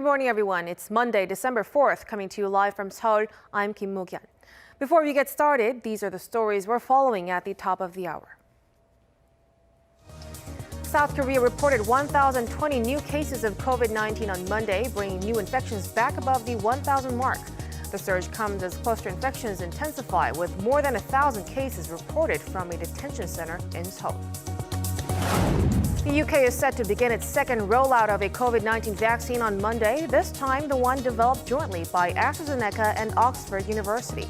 Good morning, everyone. It's Monday, December 4th, coming to you live from Seoul. I'm Kim Mugyan. Before we get started, these are the stories we're following at the top of the hour. South Korea reported 1,020 new cases of COVID-19 on Monday, bringing new infections back above the 1,000 mark. The surge comes as cluster infections intensify, with more than 1,000 cases reported from a detention center in Seoul. The UK is set to begin its second rollout of a COVID-19 vaccine on Monday, this time the one developed jointly by AstraZeneca and Oxford University.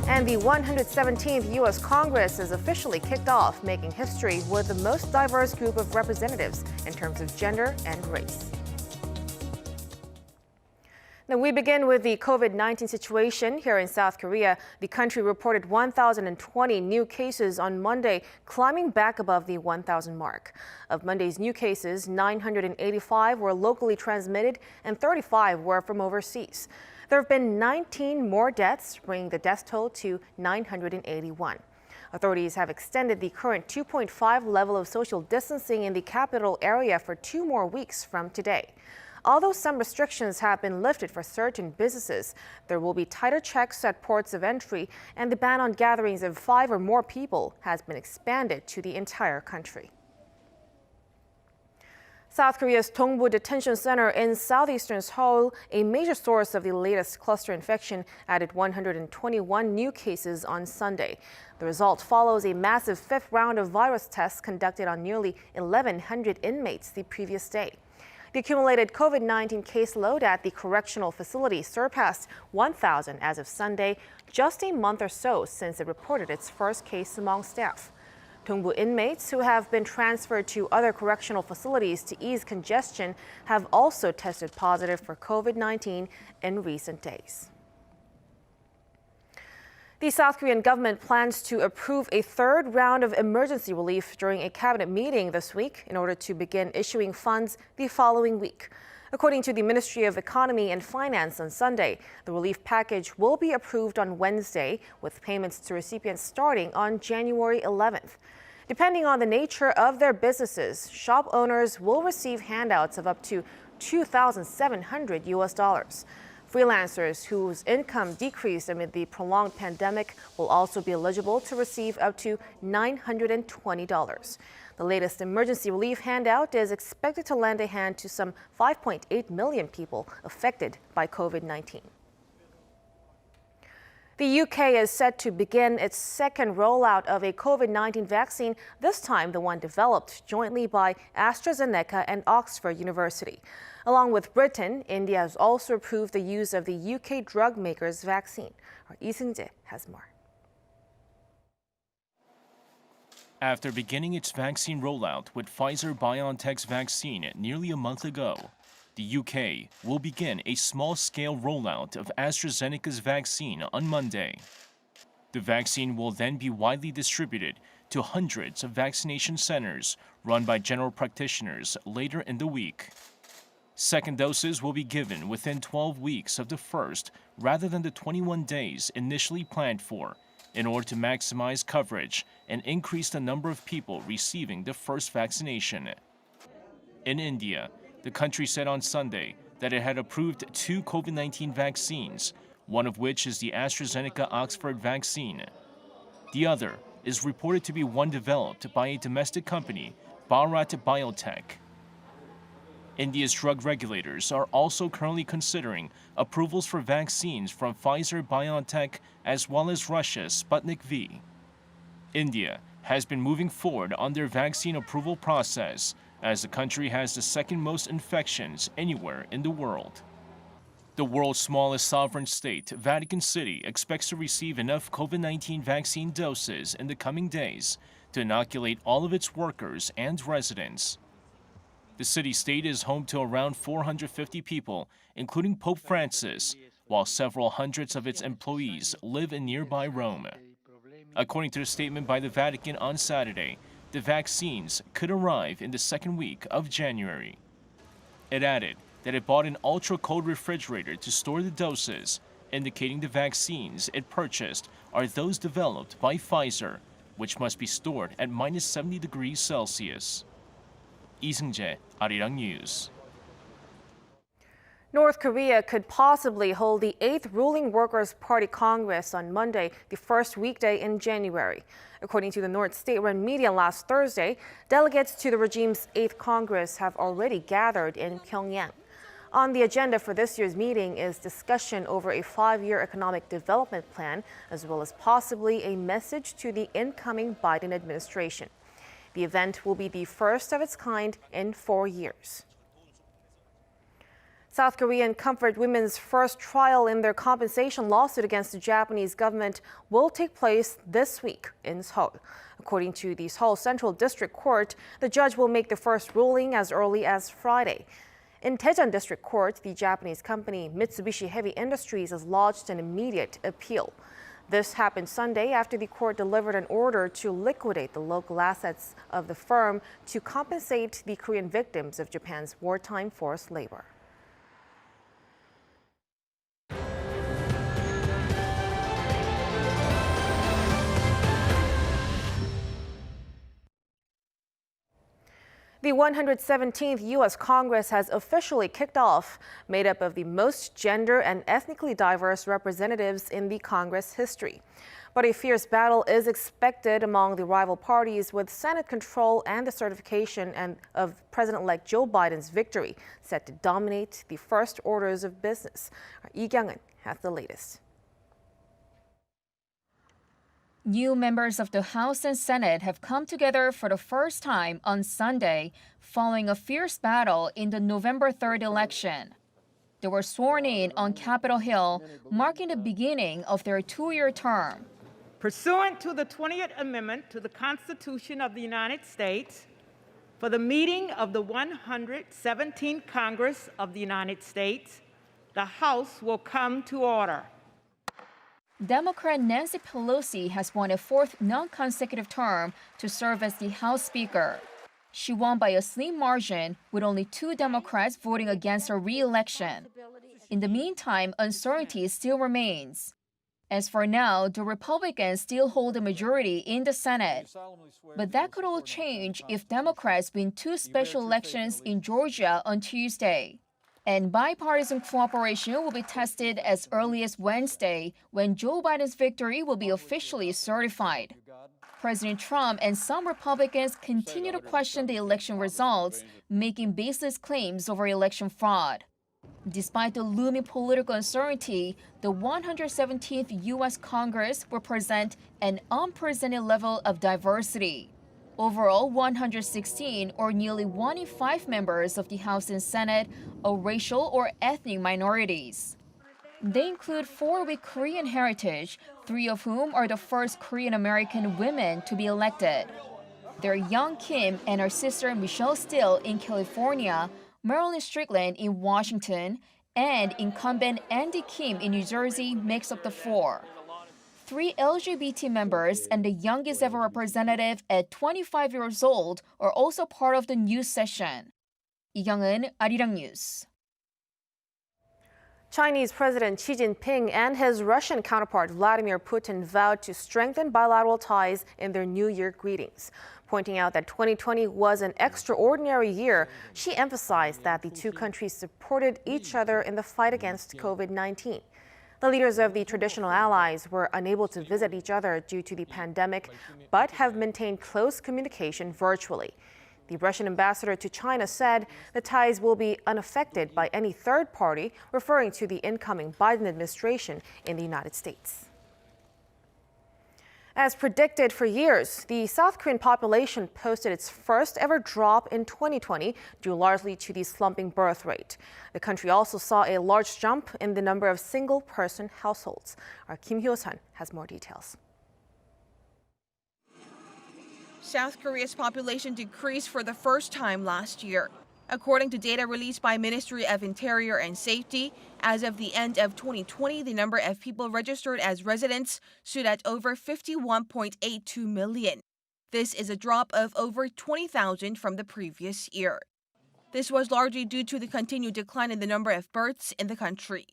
And the 117th U.S. Congress is officially kicked off, making history with the most diverse group of representatives in terms of gender and race. Now we begin with the COVID-19 situation here in South Korea. The country reported 1,020 new cases on Monday, climbing back above the 1,000 mark. Of Monday's new cases, 985 were locally transmitted and 35 were from overseas. There have been 19 more deaths, bringing the death toll to 981. Authorities have extended the current 2.5 level of social distancing in the capital area for 2 more weeks from today. Although some restrictions have been lifted for certain businesses, there will be tighter checks at ports of entry, and the ban on gatherings of 5 or more people has been expanded to the entire country. South Korea's Dongbu Detention Center in southeastern Seoul, a major source of the latest cluster infection, added 121 new cases on Sunday. The result follows a massive 5th round of virus tests conducted on nearly 1,100 inmates the previous day. The accumulated COVID-19 caseload at the correctional facility surpassed 1,000 as of Sunday, just a month or so since it reported its first case among staff. Dongbu inmates who have been transferred to other correctional facilities to ease congestion have also tested positive for COVID-19 in recent days. The South Korean government plans to approve a 3rd round of emergency relief during a cabinet meeting this week in order to begin issuing funds the following week. According to the Ministry of Economy and Finance on Sunday, the relief package will be approved on Wednesday, with payments to recipients starting on January 11th. Depending on the nature of their businesses, shop owners will receive handouts of up to $2,700. Freelancers whose income decreased amid the prolonged pandemic will also be eligible to receive up to $920. The latest emergency relief handout is expected to lend a hand to some 5.8 million people affected by COVID-19. The UK is set to begin its second rollout of a COVID-19 vaccine, this time the one developed jointly by AstraZeneca and Oxford University. Along with Britain, India has also approved the use of the UK drug maker's vaccine. Our Lee Seung-jae has more. After beginning its vaccine rollout with Pfizer-BioNTech's vaccine nearly a month ago, the UK will begin a small-scale rollout of AstraZeneca's vaccine on Monday. The vaccine will then be widely distributed to hundreds of vaccination centers run by general practitioners later in the week. Second doses will be given within 12 weeks of the first, rather than the 21 days initially planned for, in order to maximize coverage and increase the number of people receiving the first vaccination. In India, the country said on Sunday that it had approved 2 COVID-19 vaccines, one of which is the AstraZeneca-Oxford vaccine. The other is reported to be one developed by a domestic company, Bharat Biotech. India's drug regulators are also currently considering approvals for vaccines from Pfizer-BioNTech as well as Russia's Sputnik V. India has been moving forward on their vaccine approval process, as the country has the second most infections anywhere in the world. The world's smallest sovereign state, Vatican City, expects to receive enough COVID-19 vaccine doses in the coming days to inoculate all of its workers and residents. The city-state is home to around 450 people, including Pope Francis, while several hundreds of its employees live in nearby Rome. According to a statement by the Vatican on Saturday, the vaccines could arrive in the second week of January. It added that it bought an ultra-cold refrigerator to store the doses, indicating the vaccines it purchased are those developed by Pfizer, which must be stored at -70 degrees Celsius. 이승재, Arirang News. North Korea could possibly hold the 8th ruling Workers' Party Congress on Monday, the first weekday in January. According to the North state-run media last Thursday, delegates to the regime's 8th Congress have already gathered in Pyongyang. On the agenda for this year's meeting is discussion over a 5-year economic development plan, as well as possibly a message to the incoming Biden administration. The event will be the first of its kind in 4 years. South Korean comfort women's first trial in their compensation lawsuit against the Japanese government will take place this week in Seoul. According to the Seoul Central District Court, the judge will make the first ruling as early as Friday. In Daejeon District Court, the Japanese company Mitsubishi Heavy Industries has lodged an immediate appeal. This happened Sunday after the court delivered an order to liquidate the local assets of the firm to compensate the Korean victims of Japan's wartime forced labor. The 117th U.S. Congress has officially kicked off, made up of the most gender and ethnically diverse representatives in the Congress history. But a fierce battle is expected among the rival parties, with Senate control and the certification of President-elect Joe Biden's victory set to dominate the first orders of business. Lee Kyung-eun has the latest. New members of the House and Senate have come together for the first time on Sunday, following a fierce battle in the November 3rd election. They were sworn in on Capitol Hill, marking the beginning of their 2-year term. Pursuant to the 20th Amendment to the Constitution of the United States, for the meeting of the 117th Congress of the United States, the House will come to order. Democrat Nancy Pelosi has won a 4th non-consecutive term to serve as the House Speaker. She won by a slim margin, with only 2 Democrats voting against her re-election. In the meantime, uncertainty still remains. As for now, the Republicans still hold a majority in the Senate. But that could all change if Democrats win 2 special elections in Georgia on Tuesday. And bipartisan cooperation will be tested as early as Wednesday, when Joe Biden's victory will be officially certified. President Trump and some Republicans continue to question the election results, making baseless claims over election fraud. Despite the looming political uncertainty, the 117th U.S. Congress will present an unprecedented level of diversity. Overall, 116, or nearly 1 in 5 members of the House and Senate, are racial or ethnic minorities. They include 4 with Korean heritage, 3 of whom are the first Korean-American women to be elected. They're Young Kim and her sister Michelle Steele in California, Marilyn Strickland in Washington, and incumbent Andy Kim in New Jersey makes up the 4. 3 LGBT members and the youngest ever representative at 25 years old are also part of the new session. Lee Kyung-eun, Arirang News. Chinese President Xi Jinping and his Russian counterpart Vladimir Putin vowed to strengthen bilateral ties in their New Year greetings. Pointing out that 2020 was an extraordinary year, Xi emphasized that the 2 countries supported each other in the fight against COVID-19. The leaders of the traditional allies were unable to visit each other due to the pandemic, but have maintained close communication virtually. The Russian ambassador to China said the ties will be unaffected by any third party, referring to the incoming Biden administration in the United States. As predicted for years, the South Korean population posted its first ever drop in 2020, due largely to the slumping birth rate. The country also saw a large jump in the number of single-person households. Our Kim Hyo-sun has more details. South Korea's population decreased for the first time last year. According to data released by Ministry of Interior and Safety, as of the end of 2020, the number of people registered as residents stood at over 51.82 million. This is a drop of over 20,000 from the previous year. This was largely due to the continued decline in the number of births in the country.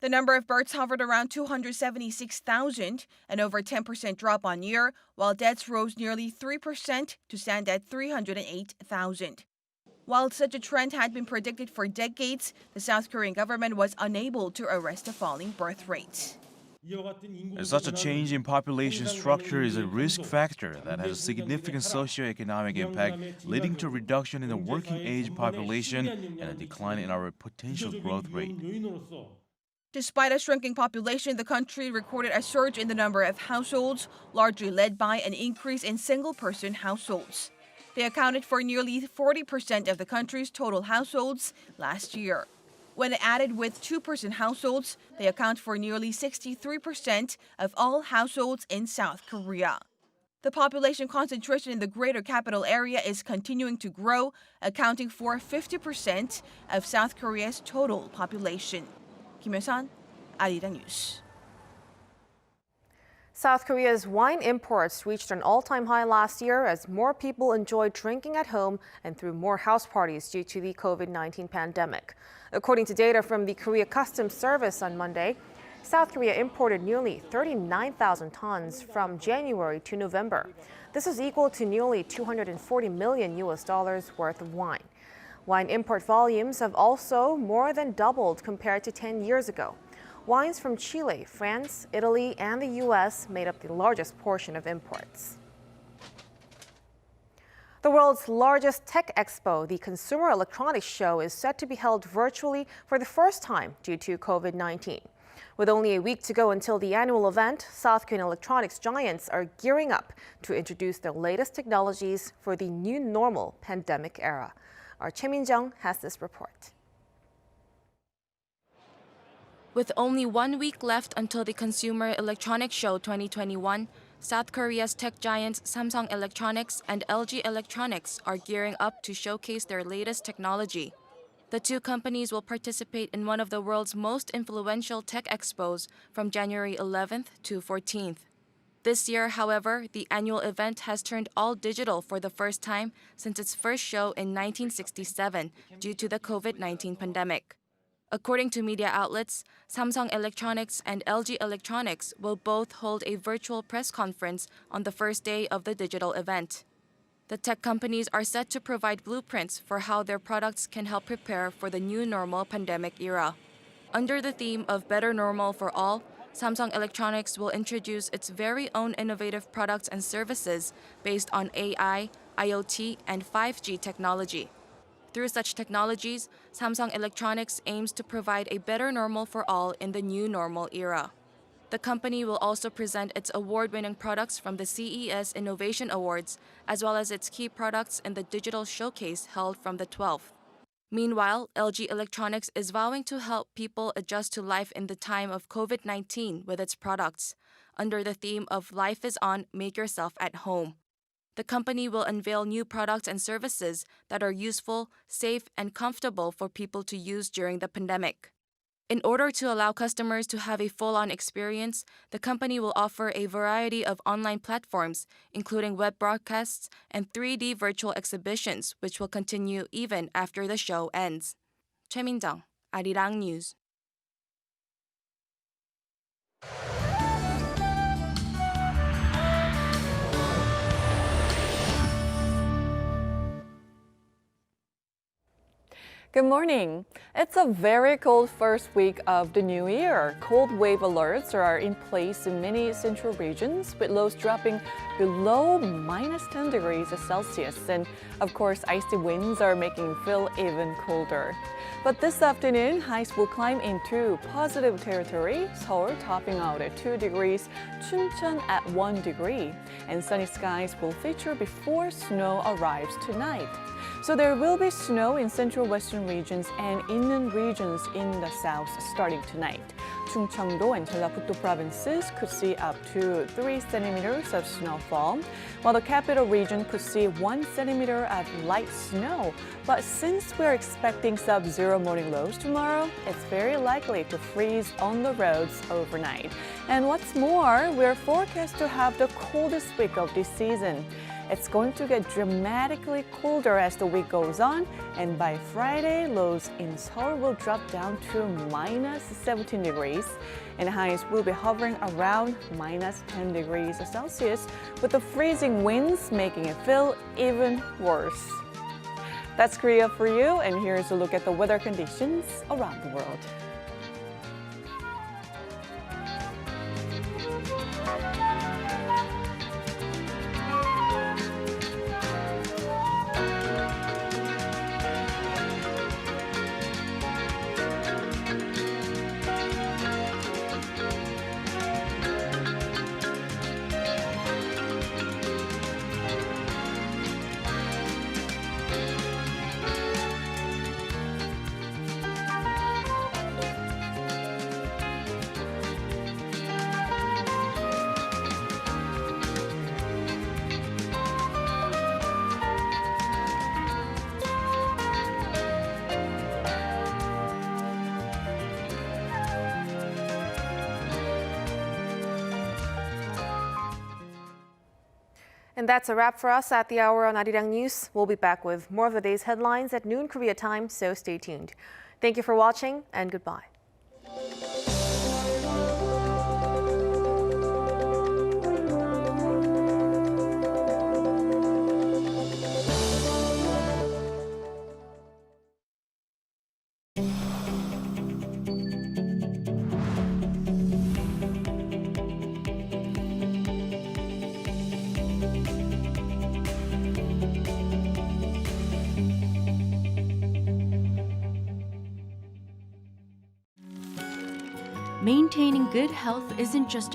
The number of births hovered around 276,000, an over 10% drop on year, while deaths rose nearly 3% to stand at 308,000. While such a trend had been predicted for decades, the South Korean government was unable to arrest the falling birth rate. Such a change in population structure is a risk factor that has a significant socioeconomic impact, leading to a reduction in the working age population and a decline in our potential growth rate. Despite a shrinking population, the country recorded a surge in the number of households, largely led by an increase in single-person households. They accounted for nearly 40% of the country's total households last year. When added with two-person households, they account for nearly 63% of all households in South Korea. The population concentration in the greater capital area is continuing to grow, accounting for 50% of South Korea's total population. Kim Hyo-sun, Arirang News. South Korea's wine imports reached an all-time high last year as more people enjoyed drinking at home and threw more house parties due to the COVID-19 pandemic. According to data from the Korea Customs Service on Monday, South Korea imported nearly 39,000 tons from January to November. This is equal to nearly $240 million worth of wine. Wine import volumes have also more than doubled compared to 10 years ago. Wines from Chile, France, Italy, and the U.S. made up the largest portion of imports. The world's largest tech expo, the Consumer Electronics Show, is set to be held virtually for the first time due to COVID-19. With only a week to go until the annual event, South Korean electronics giants are gearing up to introduce their latest technologies for the new normal pandemic era. Our Choi Min-jung has this report. With only 1 week left until the Consumer Electronics Show 2021, South Korea's tech giants Samsung Electronics and LG Electronics are gearing up to showcase their latest technology. The two companies will participate in one of the world's most influential tech expos from January 11th to 14th. This year, however, the annual event has turned all digital for the first time since its first show in 1967 due to the COVID-19 pandemic. According to media outlets, Samsung Electronics and LG Electronics will both hold a virtual press conference on the first day of the digital event. The tech companies are set to provide blueprints for how their products can help prepare for the new normal pandemic era. Under the theme of Better Normal for All, Samsung Electronics will introduce its very own innovative products and services based on AI, IoT, and 5G technology. Through such technologies, Samsung Electronics aims to provide a better normal for all in the new normal era. The company will also present its award-winning products from the CES Innovation Awards, as well as its key products in the digital showcase held from the 12th. Meanwhile, LG Electronics is vowing to help people adjust to life in the time of COVID-19 with its products, under the theme of Life is on, Make Yourself at Home. The company will unveil new products and services that are useful, safe, and comfortable for people to use during the pandemic. In order to allow customers to have a full-on experience, the company will offer a variety of online platforms, including web broadcasts and 3D virtual exhibitions, which will continue even after the show ends. Choi Min-jung, Arirang News. Good morning. It's a very cold first week of the new year. Cold wave alerts are in place in many central regions, with lows dropping below -10 degrees Celsius. And of course, icy winds are making it feel even colder. But this afternoon, highs will climb into positive territory. Seoul topping out at 2 degrees, Chuncheon at 1 degree. And sunny skies will feature before snow arrives tonight. So there will be snow in central western regions and inland regions in the south starting tonight. Chungcheongdo and Jeollabuk-do provinces could see up to 3 centimeters of snowfall, while the capital region could see 1 centimeter of light snow. But since we're expecting sub-zero morning lows tomorrow, it's very likely to freeze on the roads overnight. And what's more, we're forecast to have the coldest week of this season. It's going to get dramatically colder as the week goes on, and by Friday, lows in Seoul will drop down to -17 degrees, and highs will be hovering around -10 degrees Celsius, with the freezing winds making it feel even worse. That's Korea for you, and here's a look at the weather conditions around the world. And that's a wrap for us at the hour on Arirang News. We'll be back with more of the day's headlines at noon Korea time, so stay tuned. Thank you for watching, and goodbye. Maintaining good health isn't just